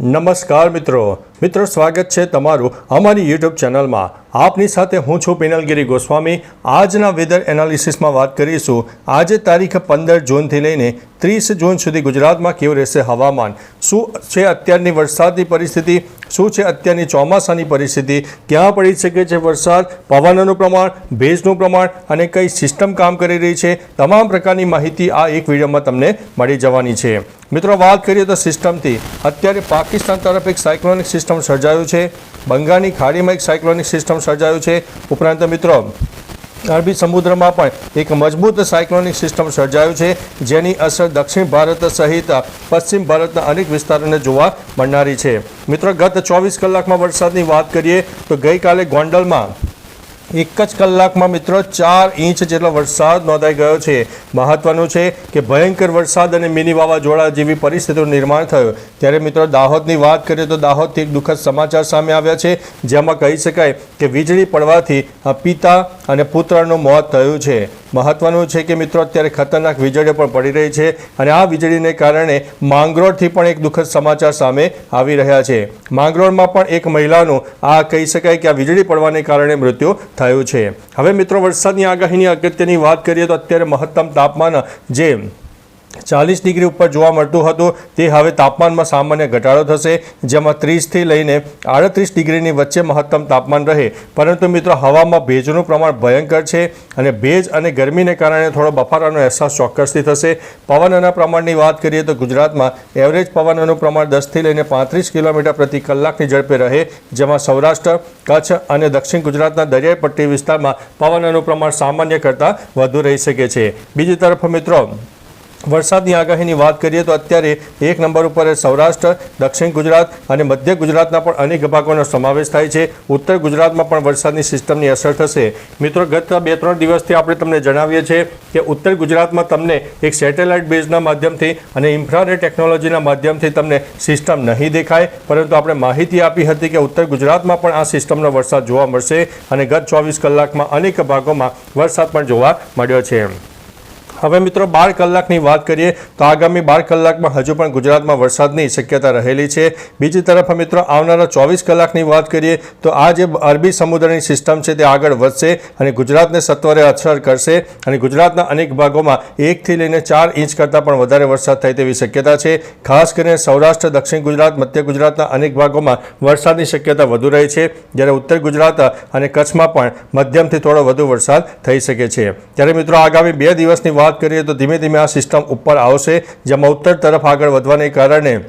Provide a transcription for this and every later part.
નમસ્કાર મિત્રો સ્વાગત છે તમારું અમારી યુટ્યુબ ચેનલમાં। આપની સાથે હું છું પિનલગીરી ગોસ્વામી। આજના વેધર એનાલિસિસમાં વાત કરીશું આજે તારીખ 15 જૂનથી લઈને 30 જૂન સુધી ગુજરાતમાં કેવું રહેશે હવામાન, શું છે અત્યારની વરસાદની પરિસ્થિતિ, શું છે અત્યારની ચોમાસાની પરિસ્થિતિ, ક્યાં પડી શકે છે વરસાદ, પવનનું પ્રમાણ, ભેજનું પ્રમાણ અને કઈ સિસ્ટમ કામ કરી રહી છે, તમામ પ્રકારની માહિતી આ એક વિડીયોમાં તમને મળી જવાની છે। મિત્રો વાત કરીએ તો સિસ્ટમથી અત્યારે પાકિસ્તાન તરફ એક સાયક્લોનિક સિસ્ટમ સર્જાયું છે, બંગાળની ખાડીમાં એક સાયક્લોનિક સિસ્ટમ સર્જાયું છે, ઉપરાંત મિત્રો અરબી સમુદ્રમાં પણ એક મજબૂત સાયક્લોનિક સિસ્ટમ સર્જાયું છે જેની અસર દક્ષિણ ભારત સહિત પશ્ચિમ ભારતના અનેક વિસ્તારોને જોવા મળનારી છે। મિત્રો ગત 24 કલાકમાં વરસાદની વાત કરીએ તો ગઈકાલે ગોંડલમાં એક જ કલાકમાં મિત્રો 4 ઇંચ જેટલો વરસાદ નોંધાઈ ગયો છે। મહત્વનું છે કે ભયંકર વરસાદ અને મિની વાવાઝોડા જેવી પરિસ્થિતિનું નિર્માણ થયું। ત્યારે મિત્રો દાહોદની વાત કરીએ તો દાહોદથી એક દુઃખદ સમાચાર સામે આવ્યા છે જેમાં કહી શકાય કે વીજળી પડવાથી પિતા અને પુત્રનું મોત થયું છે। મહત્વનું છે કે મિત્રો અત્યારે ખતરનાક વીજળીઓ પણ પડી રહી છે અને આ વીજળીને કારણે માંગરોળથી પણ એક દુઃખદ સમાચાર સામે આવી રહ્યા છે। માંગરોળમાં પણ એક મહિલાનું આ કહી શકાય કે આ વીજળી પડવાને કારણે મૃત્યુ થયું છે। હવે મિત્રો વરસાદની આગાહીની અગત્યની વાત કરીએ તો અત્યારે મહત્તમ તાપમાન જે 40 ડિગ્રી ઉપર જોવા મળતું હતું તે હવે તાપમાનમાં સામાન્ય ઘટાડો થશે જેમાં 30થી લઈને 38 ડિગ્રીની વચ્ચે મહત્તમ તાપમાન રહે। પરંતુ મિત્રો હવામાં ભેજનું પ્રમાણ ભયંકર છે અને ભેજ અને ગરમીને કારણે થોડો બફારાનો અહેસાસ ચોક્કસથી થશે। પવનના પ્રમાણની વાત કરીએ તો ગુજરાતમાં એવરેજ પવનનું પ્રમાણ 10થી લઈને 35 કિલોમીટર પ્રતિ કલાકની ઝડપે રહે જેમાં સૌરાષ્ટ્ર, કચ્છ અને દક્ષિણ ગુજરાતના દરિયાઈ પટ્ટી વિસ્તારમાં પવનનું પ્રમાણ સામાન્ય કરતાં વધુ રહી શકે છે। બીજી તરફ મિત્રો વરસાદની આગાહીની વાત કરીએ તો અત્યારે એક નંબર ઉપર સૌરાષ્ટ્ર, દક્ષિણ ગુજરાત અને મધ્ય ગુજરાતના પણ અનેક ભાગોનો સમાવેશ થાય છે। ઉત્તર ગુજરાતમાં પણ વરસાદની સિસ્ટમની અસર થશે। મિત્રો ગત 2-3 દિવસથી આપણે તમને જણાવીએ છીએ કે ઉત્તર ગુજરાતમાં તમને એક સેટેલાઇટ બેઝના માધ્યમથી અને ઇન્ફ્રારેડ ટેકનોલોજીના માધ્યમથી તમને સિસ્ટમ નહીં દેખાય, પરંતુ આપણે માહિતી આપી હતી કે ઉત્તર ગુજરાતમાં પણ આ સિસ્ટમનો વરસાદ જોવા મળશે અને ગત 24 કલાકમાં અનેક ભાગોમાં વરસાદ પણ જોવા મળ્યો છે। હવે મિત્રો 12 કલાકની વાત કરીએ તો આગામી 12 કલાકમાં હજુ પણ ગુજરાતમાં વરસાદની શક્યતા રહેલી છે। બીજી તરફ મિત્રો આવનારા 24 કલાકની વાત કરીએ તો આ જે અરબી સમુદ્રની સિસ્ટમ છે તે આગળ વધશે અને ગુજરાતને સત્વરે અસર કરશે અને ગુજરાતના અનેક ભાગોમાં 1થી લઈને 4 ઇંચ કરતાં પણ વધારે વરસાદ થાય તેવી શક્યતા છે। ખાસ કરીને સૌરાષ્ટ્ર, દક્ષિણ ગુજરાત, મધ્ય ગુજરાતના અનેક ભાગોમાં વરસાદની શક્યતા વધુ રહે છે જ્યારે ઉત્તર ગુજરાત અને કચ્છમાં પણ મધ્યમથી થોડો વધુ વરસાદ થઈ શકે છે। ત્યારે મિત્રો આગામી 2 દિવસની વાત કરીએ તો ધીમે ધીમે આ સિસ્ટમ ઉપર આવશે જેમાં ઉત્તર તરફ આગળ વધવાને કારણે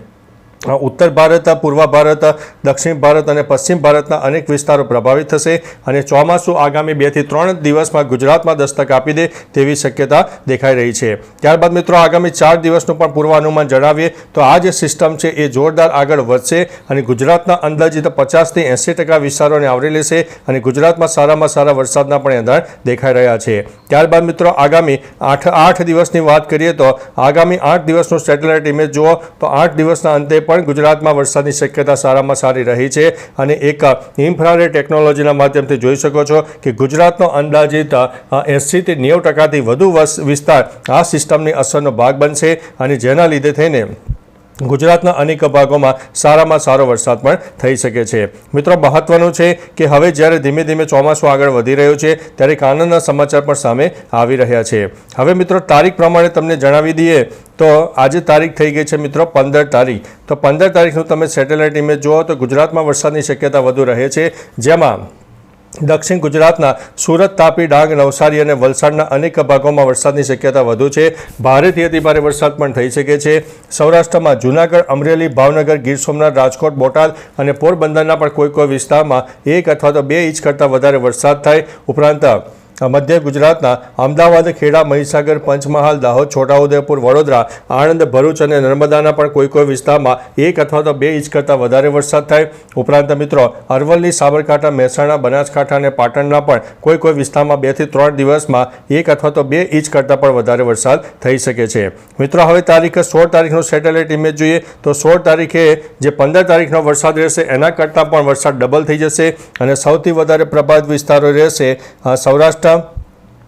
ઉત્તર ભારત, પૂર્વ ભારત, દક્ષિણ ભારત અને પશ્ચિમ ભારતના અનેક વિસ્તારો પ્રભાવિત થશે અને ચોમાસું આગામી 2 થી 3 દિવસમાં ગુજરાતમાં દસ્તક આપી દે તેવી શક્યતા દેખાઈ રહી છે। ત્યારબાદ મિત્રો આગામી 4 દિવસનું પણ પૂર્વાનુમાન જણાવીએ તો આ જે સિસ્ટમ છે એ જોરદાર આગળ વધશે અને ગુજરાતના અંદાજિત 50થી 80% વિસ્તારોને આવરી લેશે અને ગુજરાતમાં સારામાં સારા વરસાદના પણ એંધાણ દેખાઈ રહ્યા છે। ત્યારબાદ મિત્રો આગામી 8 દિવસની વાત કરીએ તો આગામી 8 દિવસનું સેટેલાઇટ ઇમેજ જુઓ તો 8 દિવસના અંતે પણ ગુજરાતમાં વરસાદની શક્યતા સારામાં સારી રહી છે અને એક ઇન્ફ્રારેડ ટેકનોલોજીના માધ્યમથી જોઈ શકો છો કે ગુજરાતનો અંદાજિત 80 થી 90%થી વધુ વિસ્તાર આ સિસ્ટમની અસરનો ભાગ બનશે અને જેના લીધે થઈને ગુજરાતના અનેક ભાગોમાં સારામાં સારો વરસાદ પણ થઈ શકે છે। મિત્રો મહત્વનું છે કે હવે જ્યારે ધીમે ધીમે ચોમાસું આગળ વધી રહ્યું છે ત્યારે એક આનંદના સમાચાર પણ સામે આવી રહ્યા છે। હવે મિત્રો તારીખ પ્રમાણે તમને જણાવી દઈએ તો આજે તારીખ થઈ ગઈ છે મિત્રો 15 તારીખ। તો 15 તારીખનું તમે સેટેલાઇટ ઇમેજ જુઓ તો ગુજરાતમાં વરસાદની શક્યતા વધુ રહે છે જેમાં દક્ષિણ ગુજરાતના સુરત, તાપી, ડાંગ, નવસારી અને વલસાડના અનેક ભાગોમાં વરસાદની શક્યતા વધુ છે। ભારેથી અતિભારે વરસાદ પણ થઈ શકે છે। સૌરાષ્ટ્રમાં જૂનાગઢ, અમરેલી, ભાવનગર, ગીર સોમનાથ, રાજકોટ, બોટાદ અને પોરબંદરના પણ કોઈ વિસ્તારમાં 1 અથવા તો 2 ઇંચ કરતાં વધારે વરસાદ થાય। ઉપરાંત મધ્ય ગુજરાતના અમદાવાદ, ખેડા, મહીસાગર, પંચમહાલ, દાહોદ, છોટાઉદેપુર, વડોદરા, આણંદ, ભરૂચ અને નર્મદાના પણ કોઈ વિસ્તારમાં 1 અથવા તો 2 ઇંચ કરતાં વધારે વરસાદ થાય। ઉપરાંત મિત્રો અરવલ્લી, સાબરકાંઠા, મહેસાણા, બનાસકાંઠા અને પાટણના પણ કોઈ વિસ્તારમાં 2 થી 3 દિવસમાં 1 અથવા તો 2 ઇંચ કરતાં પણ વધારે વરસાદ થઈ શકે છે। મિત્રો હવે તારીખ 16 તારીખનું સેટેલાઇટ ઇમેજ જોઈએ તો 16 તારીખે જે 15 તારીખનો વરસાદ રહેશે એના કરતાં પણ વરસાદ ડબલ થઈ જશે અને સૌથી વધારે પ્રભાવિત વિસ્તારો રહેશે સૌરાષ્ટ્ર,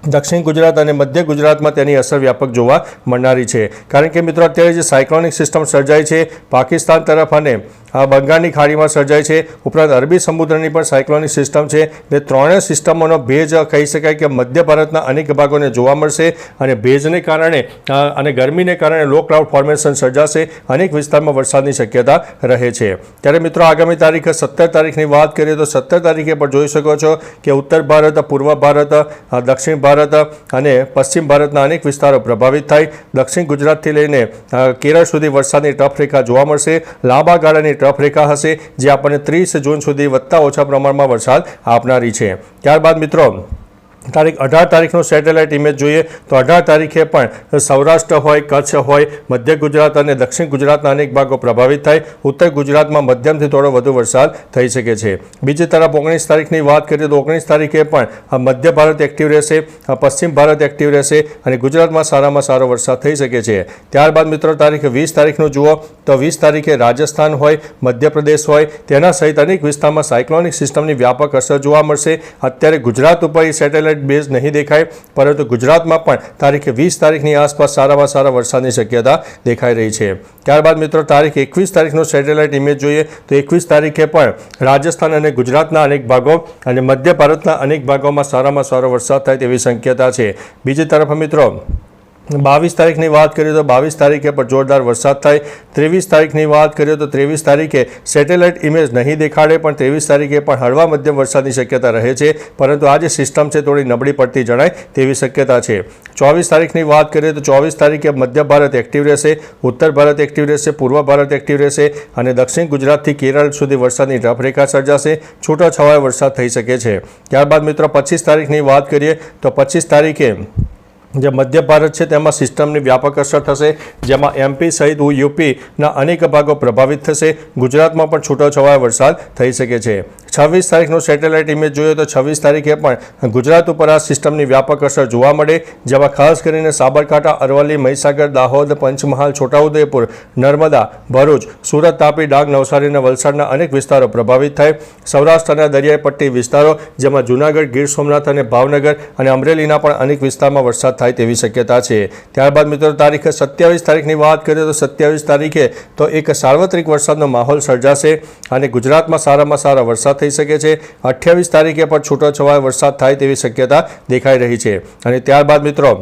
દક્ષિણ ગુજરાત અને મધ્ય ગુજરાતમાં તેની અસર વ્યાપક જોવા મળનારી છે। કારણ કે મિત્રો અત્યારે જે સાયક્લોનિક સિસ્ટમ સર્જાઈ છે પાકિસ્તાન તરફ અને બંગાળની ખાડીમાં સર્જાય છે. ઉપરાંત અરબી સમુદ્રની પણ સાયક્લોનિક સિસ્ટમ છે. એટલે ત્રણેય સિસ્ટમોનો ભેજ કહી શકાય કે મધ્ય ભારતના અનેક ભાગોને જોવા મળશે અને ભેજને કારણે અને ગરમીને કારણે લો ક્લાઉડ ફોર્મેશન સર્જાશે. અનેક વિસ્તારમાં વરસાદની શક્યતા રહે છે. ત્યારે મિત્રો આગામી તારીખ 17 તારીખની વાત કરીએ તો 17 તારીખે પણ જોઈ શકો છો કે ઉત્તર ભારત, પૂર્વ ભારત, દક્ષિણ ભારત અને પશ્ચિમ ભારતના અનેક વિસ્તારો પ્રભાવિત થાય. દક્ષિણ ગુજરાતથી લઈને કેરળ સુધી વરસાદની ટફ રેખા જોવા મળશે. લાંબા ગાળાની ટફ રેખા હશે જે આપણને 30 જૂન સુધી વધતા ઓછા પ્રમાણમાં વરસાદ આપનારી છે. ત્યારબાદ મિત્રો તારીખ 18 તારીખનો સેટેલાઇટ ઇમેજ જોઈએ તો 18 તારીખે પણ સૌરાષ્ટ્ર હોય, કચ્છ હોય, મધ્ય ગુજરાત અને દક્ષિણ ગુજરાતના અનેક ભાગો પ્રભાવિત થાય. ઉત્તર ગુજરાતમાં મધ્યમથી થોડો વધુ વરસાદ થઈ શકે છે. બીજી તરફ 19 તારીખની વાત કરીએ તો 19 તારીખે પણ મધ્ય ભારત એક્ટિવ રહેશે, પશ્ચિમ ભારત એક્ટિવ રહેશે અને ગુજરાતમાં સારામાં સારો વરસાદ થઈ શકે છે. ત્યારબાદ મિત્રો તારીખ 20 તારીખનું જુઓ તો 20 તારીખે રાજસ્થાન હોય, મધ્યપ્રદેશ હોય તેના સહિત અનેક વિસ્તારમાં સાયક્લોનિક સિસ્ટમની વ્યાપક અસર જોવા મળશે. અત્યારે ગુજરાત ઉપર સેટેલાઇટ બેઝ નહીં દેખાય પરંતુ ગુજરાતમાં પણ તારીખ 20 તારીખની આસપાસ સારામાં સારા વરસાદની શક્યતા દેખાઈ રહી છે. ત્યારબાદ મિત્રો તારીખ 21 તારીખનો સેટેલાઇટ ઇમેજ જોઈએ તો 21 તારીખે પણ રાજસ્થાન અને ગુજરાતના અનેક ભાગો અને મધ્ય ભારતના અનેક ભાગોમાં સારામાં સારો વરસાદ થાય તેવી શક્યતા છે. બીજી તરફ મિત્રો 22 તારીખની વાત કરીએ તો 22 તારીખે પણ જોરદાર વરસાદ થાય. 23 તારીખની વાત કરીએ તો 23 તારીખે સેટેલાઇટ ઇમેજ નહીં દેખાડે પણ 23 તારીખે પણ હળવા મધ્યમ વરસાદની શક્યતા રહે છે પરંતુ આ જે સિસ્ટમ છે થોડી નબળી પડતી જણાય તેવી શક્યતા છે. 24 તારીખની વાત કરીએ તો 24 તારીખે મધ્ય ભારત એક્ટિવ રહેશે, ઉત્તર ભારત એક્ટિવ રહેશે, પૂર્વ ભારત એક્ટિવ રહેશે અને દક્ષિણ ગુજરાતથી કેરળ સુધી વરસાદની ટફ રેખા સર્જાશે. છૂટોછવાયો વરસાદ થઈ શકે છે. ત્યારબાદ મિત્રો 25 તારીખની વાત કરીએ તો 25 તારીખે જે મધ્ય ભારત છે તેમાં સિસ્ટમની વ્યાપક અસર થશે જેમાં એમપી સહિત યુપીના અનેક ભાગો પ્રભાવિત થશે. ગુજરાતમાં પણ છૂટોછવાયો વરસાદ થઈ શકે છે. 26 તારીખનો સેટેલાઇટ ઇમેજ જોઈએ તો 26 તારીખે પણ ગુજરાત ઉપર આ સિસ્ટમની વ્યાપક અસર જોવા મળે જેમાં ખાસ કરીને સાબરકાંઠા, અરવલ્લી, મહીસાગર, દાહોદ, પંચમહાલ, છોટાઉદેપુર, નર્મદા, ભરૂચ, સુરત, તાપી, ડાંગ, નવસારી અને વલસાડના અનેક વિસ્તારો પ્રભાવિત થાય. સૌરાષ્ટ્રના દરિયાઈ પટ્ટી વિસ્તારો જેમાં જૂનાગઢ, ગીર સોમનાથ અને ભાવનગર અને અમરેલીના પણ અનેક વિસ્તારમાં વરસાદ થાય તેવી શક્યતા છે. ત્યારબાદ મિત્રો તારીખ 27 તારીખની વાત કરીએ તો 27 તારીખે તો એક સાર્વત્રિક વરસાદનો માહોલ સર્જાશે અને ગુજરાતમાં સારામાં સારા વરસાદ થઈ શકે છે. 28 તારીખે પણ છૂટોછવાયો વરસાદ થાય તેવી શક્યતા દેખાઈ રહી છે. અને ત્યારબાદ મિત્રો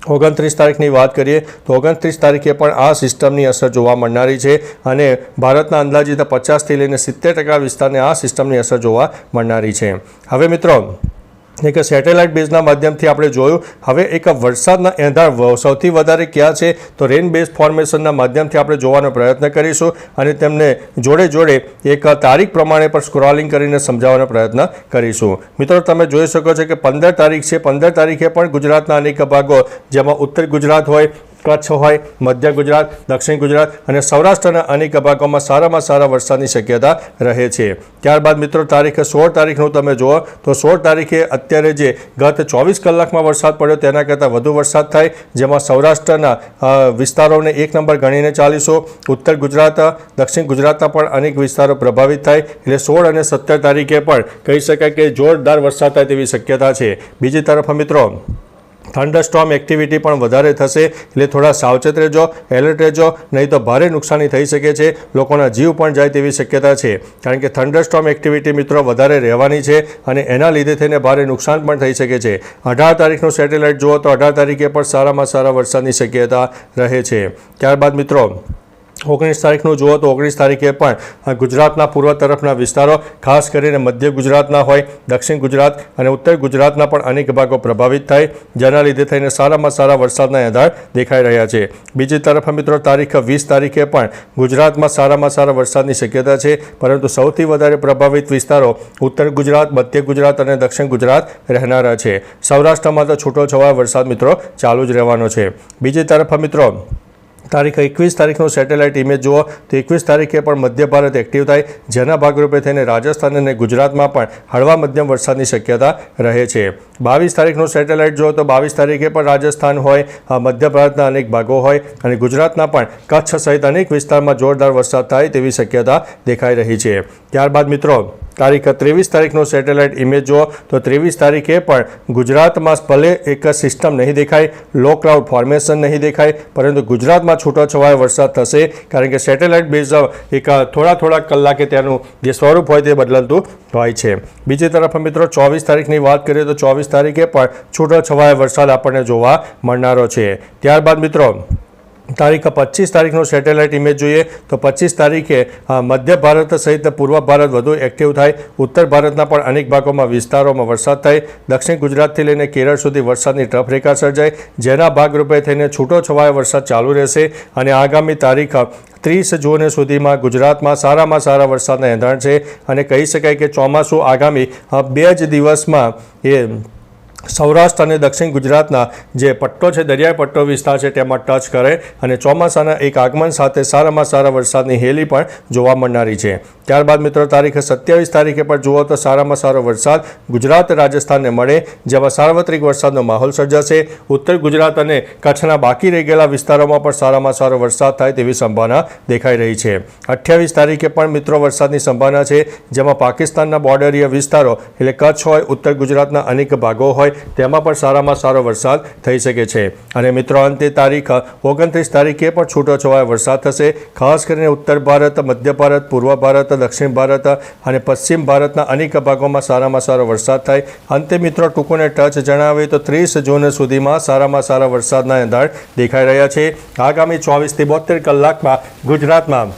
29 તારીખની વાત કરીએ તો 29 તારીખે પણ આ સિસ્ટમની અસર જોવા મળનારી છે અને ભારતના અંદાજિત 50થી લઈને 70% વિસ્તારને આ સિસ્ટમની અસર જોવા મળનારી છે. હવે મિત્રો એક સેટેલાઇટ બેઝના માધ્યમથી આપણે જોયું. હવે એક વરસાદના એંધાણ સૌથી વધારે ક્યાં છે તો રેન બેઝ ફોર્મેશનના માધ્યમથી આપણે જોવાનો પ્રયત્ન કરીશું અને તેમને જોડે જોડે એક તારીખ પ્રમાણે પણ સ્ક્રોલિંગ કરીને સમજાવવાનો પ્રયત્ન કરીશું. મિત્રો તમે જોઈ શકો છો કે 15 તારીખ છે. 15 તારીખે પણ ગુજરાતના અનેક ભાગો જેમાં ઉત્તર ગુજરાત હોય, કચ્છ હોય, મધ્ય ગુજરાત, દક્ષિણ ગુજરાત અને સૌરાષ્ટ્રના અનેક ભાગોમાં સારામાં સારા વરસાદની શક્યતા રહે છે. ત્યારબાદ મિત્રો તારીખ 16 તારીખનું તમે જુઓ તો 16 તારીખે અત્યારે જે ગત 24 કલાકમાં વરસાદ પડ્યો તેના કરતાં વધુ વરસાદ થાય જેમાં સૌરાષ્ટ્રના વિસ્તારોને 1 નંબર ગણીને ચાલીશું. ઉત્તર ગુજરાત, દક્ષિણ ગુજરાતના પણ અનેક વિસ્તારો પ્રભાવિત થાય એટલે 16 અને 17 તારીખે પણ કહી શકાય કે જોરદાર વરસાદ થાય તેવી શક્યતા છે. બીજી તરફ મિત્રો થંડરસ્ટોર્મ એક્ટિવિટી પણ વધારે થશે એટલે થોડા સાવચેત રહેજો, એલર્ટ રહેજો, નહીં તો ભારે નુકસાની થઈ શકે છે. લોકોના જીવ પણ જાય તેવી શક્યતા છે કારણ કે થંડરસ્ટોર્મ એક્ટિવિટી મિત્રો વધારે રહેવાની છે અને એના લીધે થઈને ભારે નુકસાન પણ થઈ શકે છે. 18 તારીખનું સેટેલાઇટ જુઓ તો 18 તારીખે પણ સારામાં સારા વરસાદની શક્યતા રહે છે. ત્યારબાદ મિત્રો 19 તારીખનું જુઓ તો 19 તારીખે પણ ગુજરાતના પૂર્વ તરફના વિસ્તારો ખાસ કરીને મધ્ય ગુજરાતના હોય, દક્ષિણ ગુજરાત અને ઉત્તર ગુજરાતના પણ અનેક ભાગો પ્રભાવિત થાય જેના લીધે થઈને સારામાં સારા વરસાદના એંધાણ દેખાઈ રહ્યા છે. બીજી તરફ મિત્રો તારીખ 20 તારીખે પણ ગુજરાતમાં સારામાં સારા વરસાદની શક્યતા છે પરંતુ સૌથી વધારે પ્રભાવિત વિસ્તારો ઉત્તર ગુજરાત, મધ્ય ગુજરાત અને દક્ષિણ ગુજરાત રહેનારા છે. સૌરાષ્ટ્રમાં તો છૂટોછવાયો વરસાદ મિત્રો ચાલુ જ રહેવાનો છે. બીજી તરફ મિત્રો તારીખ 21 તારીખનો સેટેલાઇટ ઇમેજ જુઓ તો 21 તારીખે પણ મધ્ય ભારત એક્ટિવ થાય જેના ભાગરૂપે થઈને રાજસ્થાન અને ગુજરાતમાં પણ હળવા મધ્યમ વરસાદની શક્યતા રહે છે. 22 તારીખનો સેટેલાઇટ જુઓ તો 22 તારીખે પણ રાજસ્થાન હોય, મધ્ય ભારતના અનેક ભાગો હોય અને ગુજરાતના પણ કચ્છ સહિત અનેક વિસ્તારમાં જોરદાર વરસાદ થાય તેવી શક્યતા દેખાઈ રહી છે. ત્યારબાદ મિત્રો તારીખ 23 તારીખનો સેટેલાઇટ ઇમેજ જુઓ તો 23 તારીખે પણ ગુજરાતમાં ભલે એક સિસ્ટમ નહીં દેખાય, લો ક્લાઉડ ફોર્મેશન નહીં દેખાય, પરંતુ ગુજરાતમાં છૂટોછવાયો વરસાદ થશે, કારણ કે સેટેલાઇટ બેઝ એક થોડા કલાકે તેનું જે સ્વરૂપ હોય તે બદલતું હોય છે. બીજી તરફ મિત્રો 24 તારીખની વાત કરીએ તો 24 તારીખે પણ છૂટોછવાયો વરસાદ આપણને જોવા મળનારો છે. ત્યારબાદ મિત્રો તારીખ 25 તારીખનો સેટેલાઇટ ઇમેજ જોઈએ તો 25 તારીખે મધ્ય ભારત સહિત પૂર્વ ભારત વધુ એક્ટિવ થાય, ઉત્તર ભારતના પણ અનેક ભાગોમાં વિસ્તારોમાં વરસાદ થાય, દક્ષિણ ગુજરાતથી લઈને કેરળ સુધી વરસાદની ટફ રેખા સર્જાય, જેના ભાગરૂપે થઈને છૂટોછવાયો વરસાદ ચાલુ રહેશે અને આગામી તારીખ 30 જૂન સુધીમાં ગુજરાતમાં સારામાં સારા વરસાદના એંધાણ છે અને કહી શકાય કે ચોમાસું આગામી 2 જ દિવસમાં એ સૌરાષ્ટ્ર અને દક્ષિણ ગુજરાતના જે પટ્ટો છે, દરિયાઈ પટ્ટો વિસ્તાર છે, તેમાં ટચ કરે અને ચોમાસાના એક આગમન સાથે સારામાં સારા વરસાદની હેલી પણ જોવા મળનારી છે. ત્યારબાદ મિત્રો તારીખ 27 તારીખે પણ જુઓ તો સારામાં સારો વરસાદ ગુજરાત રાજસ્થાનને મળે, જેમાં સાર્વત્રિક વરસાદનો માહોલ સર્જાશે. ઉત્તર ગુજરાત અને કચ્છના બાકી રહી ગયેલા વિસ્તારોમાં પણ સારામાં સારો વરસાદ થાય તેવી સંભાવના દેખાઈ રહી છે. 28 તારીખે પણ મિત્રો વરસાદની સંભાવના છે, જેમાં પાકિસ્તાનના બોર્ડરીય વિસ્તારો એટલે કચ્છ હોય, ઉત્તર ગુજરાતના અનેક ભાગો હોય, તેમાં પણ સારામાં સારો વરસાદ થઈ શકે છે. અને મિત્રો અંતે તારીખ 29 તારીખે પણ છૂટોછવાયો વરસાદ થશે, ખાસ કરીને ઉત્તર ભારત, મધ્ય ભારત, પૂર્વ ભારત, દક્ષિણ ભારત અને પશ્ચિમ ભારતના અનેક ભાગોમાં સારામાં સારો વરસાદ થાય. અંતે મિત્રો ટૂંકોને ટચ જણાવે તો 30 જૂન સુધીમાં સારામાં સારા વરસાદના એંધાણ દેખાઈ રહ્યા છે. આગામી 24 થી 72 કલાકમાં ગુજરાતમાં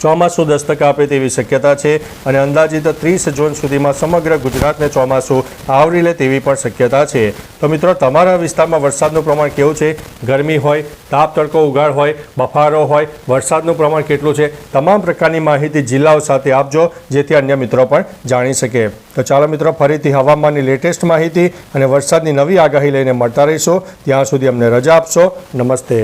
ચોમાસું દસ્તક આપે તેવી શક્યતા છે અને અંદાજિત 30 જૂન સુધીમાં સમગ્ર ગુજરાતને ચોમાસું આવરી લે તેવી પણ શક્યતા છે. તો મિત્રો તમારા વિસ્તારમાં વરસાદનું પ્રમાણ કેવું છે? ગરમી હોય, તાપ તડકો ઉગાડ હોય, બફારો હોય, વરસાદનું પ્રમાણ કેટલું છે? તમામ પ્રકારની માહિતી જિલ્લાઓ સાથે આપજો, જેથી અન્ય મિત્રો પણ જાણી શકે. તો ચાલો મિત્રો ફરીથી હવામાનની લેટેસ્ટ માહિતી અને વરસાદની નવી આગાહી લઈને મળતા રહીશું. ત્યાં સુધી અમને રજા આપશો. નમસ્તે.